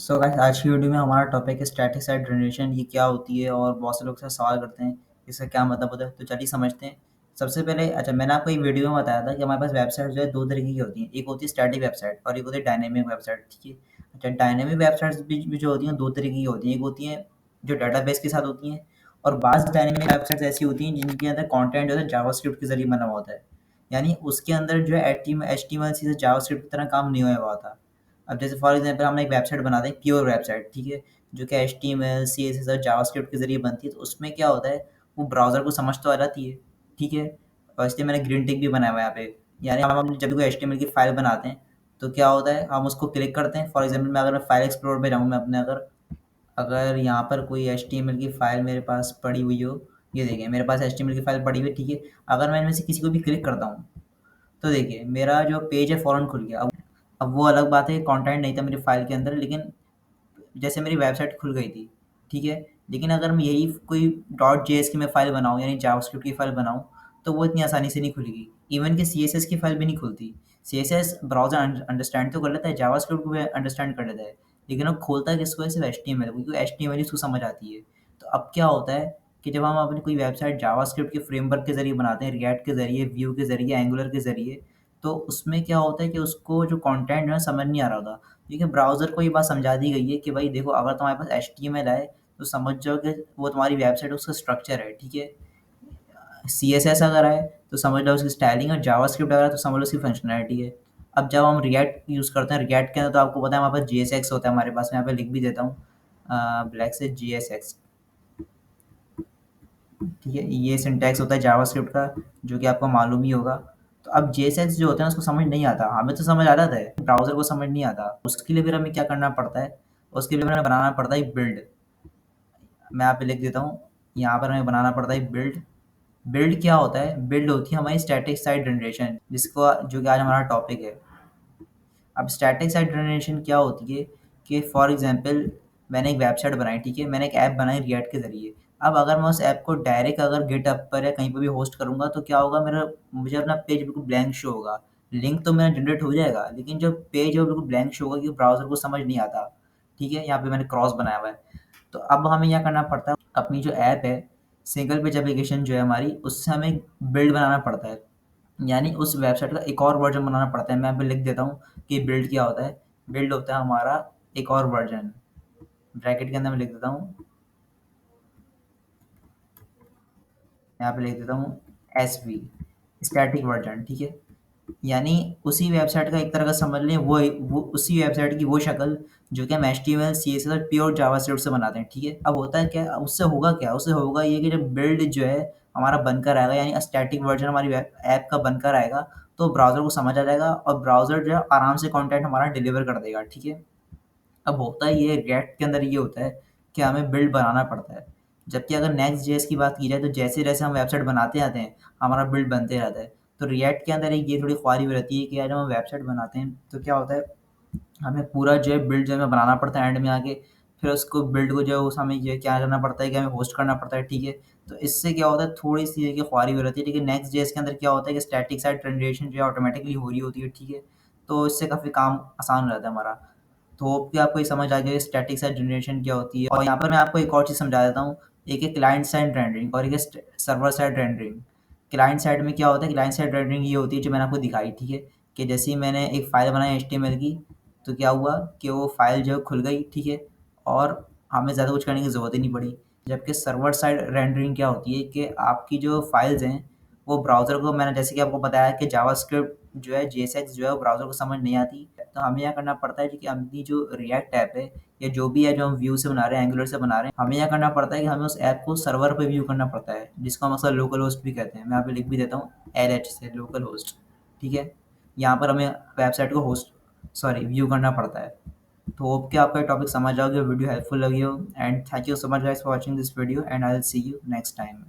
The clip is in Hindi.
सो गाइस आज की वीडियो में हमारा टॉपिक है स्टैटिक साइट जनरेशन। ये क्या होती है और बहुत से लोग इससे सवाल करते हैं इसका क्या मतलब होता है। तो चलिए समझते हैं। सबसे पहले मैंने आपको एक वीडियो में बताया था कि हमारे पास वेबसाइट जो है दो तरीके की होती हैं। एक होती है स्टैटिक वेबसाइट और एक होती है डायनेमिक वेबसाइट। ठीक है। डायनेमिक वेबसाइट्स भी जो होती हैं दो तरीके की होती हैं। एक होती हैं जो डाटाबेस के साथ होती हैं और बाज़ डायनेमिक वेबसाइट्स ऐसी होती हैं जिनके अंदर कंटेंट जो है जावास्क्रिप्ट के ज़रिए बना हुआ होता है। यानी उसके अंदर जो है एचटीएमएल से जावास्क्रिप्ट की तरह काम नहीं होया हुआ था। अब जैसे फॉर एग्जांपल हमने एक वेबसाइट बना दी, प्योर वेबसाइट, ठीक है, जो कि एचटीएमएल सीएसएस और जावास्क्रिप्ट के ज़रिए बनती है। तो उसमें क्या होता है, वो ब्राउज़र को समझ तो आ जाती है, ठीक है, और इसलिए मैंने ग्रीन टिक भी बनाया हुआ है यहाँ पे। यानी हम जब भी कोई एचटीएमएल की फ़ाइल बनाते हैं तो क्या होता है, हम उसको क्लिक करते हैं। फॉर एग्जांपल मैं अगर फाइल एक्सप्लोरर पे जाऊँ, मैं अपने अगर अगर यहाँ पर कोई एचटीएमएल की फ़ाइल मेरे पास पड़ी हुई हो, ये देखिए मेरे पास एचटीएमएल की फ़ाइल पड़ी हुई है, ठीक है। अगर मैं इनमें से किसी को भी क्लिक करता हूँ तो देखिए मेरा जो पेज है फ़ौरन खुल गया। अब वो अलग बात है कि कंटेंट नहीं था मेरी फ़ाइल के अंदर, लेकिन जैसे मेरी वेबसाइट खुल गई थी, ठीक है। लेकिन अगर मैं यही कोई डॉट जेएस की मैं फ़ाइल बनाऊँ यानी जावास्क्रिप्ट की फ़ाइल बनाऊँ, तो वो इतनी आसानी से नहीं खुलेगी। इवन कि सीएसएस की फ़ाइल भी नहीं खुलती। सीएसएस ब्राउज़र अंडरस्टैंड तो कर लेता है, जावास्क्रिप्ट को भी अंडरस्टैंड कर लेता है, लेकिन वो खोलता है किसको है, सिर्फ़ एचटीएमएल को, क्योंकि एचटीएमएल ही उसको समझ आती है। तो अब क्या होता है कि जब हम अपनी कोई वेबसाइट जावास्क्रिप्ट के फ्रेमवर्क के ज़रिए बनाते हैं, रिएक्ट के ज़रिए, व्यू के ज़रिए, एंगुलर के ज़रिए, तो उसमें क्या होता है कि उसको जो कंटेंट है समझ नहीं आ रहा होता। देखिए ब्राउज़र को ये बात समझा दी गई है कि भाई देखो, अगर तुम्हारे पास एचटीएमएल है तो समझ जाओ कि वो तुम्हारी वेबसाइट उसका स्ट्रक्चर है, ठीक है। सीएसएस अगर है तो समझ लो उसकी स्टाइलिंग, और जावास्क्रिप्ट अगर है तो समझ लो उसकी फंक्शनैलिटी है। अब जब हम रिएक्ट यूज़ करते हैं, रिएक्ट के अंदर तो आपको पता है हमारे पास जीएसएक्स होता है। हमारे पास, मैं यहाँ पे लिख भी देता हूँ ब्लैक से, जीएसएक्स, ठीक है। ये सिंटैक्स होता है जावास्क्रिप्ट का, जो कि आपको मालूम ही होगा। तो अब जेएसएक्स जो होता है उसको समझ नहीं आता। हमें तो समझ आ जाता है, ब्राउज़र को समझ नहीं आता। उसके लिए फिर हमें क्या करना पड़ता है, उसके लिए हमें बनाना पड़ता है बिल्ड। मैं यहाँ पे लिख देता हूँ, यहाँ पर हमें बनाना पड़ता है बिल्ड। बिल्ड क्या होता है, बिल्ड होती है हमारी स्टैटिक साइट जनरेशन, जिसको जो कि आज हमारा टॉपिक है। अब स्टैटिक साइट जनरेशन क्या होती है कि फॉर एग्जांपल मैंने एक वेबसाइट बनाई, ठीक है, मैंने एक ऐप बनाई रिएक्ट के ज़रिए। अब अगर मैं उस ऐप को डायरेक्ट अगर गिटहब पर या कहीं पे भी होस्ट करूँगा तो क्या होगा, मेरा मुझे अपना पेज बिल्कुल ब्लैंक शो होगा। लिंक तो मेरा जनरेट हो जाएगा, लेकिन जो पेज है वो बिल्कुल ब्लैंक शो होगा, क्योंकि ब्राउज़र को समझ नहीं आता, ठीक है। यहाँ पे मैंने क्रॉस बनाया हुआ है। तो अब हमें क्या करना पड़ता है, अपनी जो ऐप है, सिंगल पेज एप्लीकेशन जो है हमारी, उससे हमें बिल्ड बनाना पड़ता है। यानी उस वेबसाइट का एक और वर्ज़न बनाना पड़ता है। मैं यहाँ पे लिख देता हूँ कि बिल्ड क्या होता है। बिल्ड होता है हमारा एक और वर्ज़न, ब्रैकेट के अंदर मैं लिख देता हूँ, यहाँ पे लिख देता हूँ एसवी, स्टैटिक वर्ज़न, ठीक है। यानी उसी वेबसाइट का एक तरह का समझ लें, वो उसी वेबसाइट की वो शक्ल जो कि हम एचटीएमएल, सीएसएस और प्योर जावास्क्रिप्ट से बनाते हैं, ठीक है। अब होता है क्या, उससे होगा क्या, उससे होगा ये कि जब बिल्ड जो है हमारा बनकर आएगा, यानी स्टैटिक वर्जन हमारी वेब ऐप का बनकर आएगा, तो ब्राउज़र को समझ आ जाएगा और ब्राउज़र जो है आराम से कंटेंट हमारा डिलीवर कर देगा, ठीक है। अब होता है ये रिएक्ट के अंदर ये होता है कि हमें बिल्ड बनाना पड़ता है। जबकि अगर नेक्स्ट जेएस की बात की जाए तो जैसे-जैसे हम वेबसाइट बनाते जाते हैं, हमारा बिल्ड बनते रहता है। तो रिएक्ट के अंदर एक ये थोड़ी ख्वारी भी रहती है कि यार जब हम वेबसाइट बनाते हैं तो क्या होता है, हमें पूरा जो है बिल्ड जो है हमें बनाना पड़ता है एंड में आके। फिर उसको बिल्ड को जो है उस हमें ये क्या करना पड़ता है कि हमें होस्ट करना पड़ता है, ठीक है। तो इससे क्या होता है, थोड़ी-सी देखिए ख्वारी हो रहती है। लेकिन नेक्स्ट जेएस के अंदर क्या होता है कि स्टैटिक साइट जनरेशन जो है ऑटोमैटिकली हो रही होती है, ठीक है। तो इससे काफ़ी काम आसान हो जाता है हमारा। तो होप कि आपको ये समझ आ गया स्टैटिक साइट जनरेशन क्या होती है। और यहाँ पर मैं आपको एक और चीज़ समझा देता हूँ। एक है क्लाइंट साइड रेंडरिंग और एक है server side rendering. Client side में क्या होता है, क्लाइंट साइड रेंडरिंग ये होती है जो मैंने आपको दिखाई, ठीक है, कि जैसे ही मैंने एक फ़ाइल बनाई एचटीएमएल की, तो क्या हुआ कि वो फ़ाइल जो है खुल गई, ठीक है, और हमें ज़्यादा कुछ करने की ज़रूरत ही नहीं पड़ी। जबकि सर्वर साइड रेंडरिंग क्या होती है कि आपकी जो फाइल्स हैं वो ब्राउज़र को, मैंने जैसे कि आपको बताया कि जावास्क्रिप्ट जो है, जेएसएक्स जो है, वो ब्राउज़र को समझ नहीं आती। तो हमें क्या करना पड़ता है कि अपनी जो रिएक्ट ऐप है या जो भी है जो हम व्यू से बना रहे हैं, एंगुलर से बना रहे हैं, हमें क्या करना पड़ता है कि हमें उस ऐप को सर्वर पे व्यू करना पड़ता है, जिसको हम अक्सर लोकल होस्ट भी कहते हैं। मैं यहाँ पे लिख भी देता हूँ एलएच से, लोकल होस्ट, ठीक है। यहाँ पर हमें वेबसाइट को होस्ट सॉरी व्यू करना पड़ता है। तो होप कि आपको ये टॉपिक समझ आओगे, वीडियो हेल्पफुल लगी हो, and thank you so much guys for watching this video, and I will see you next time.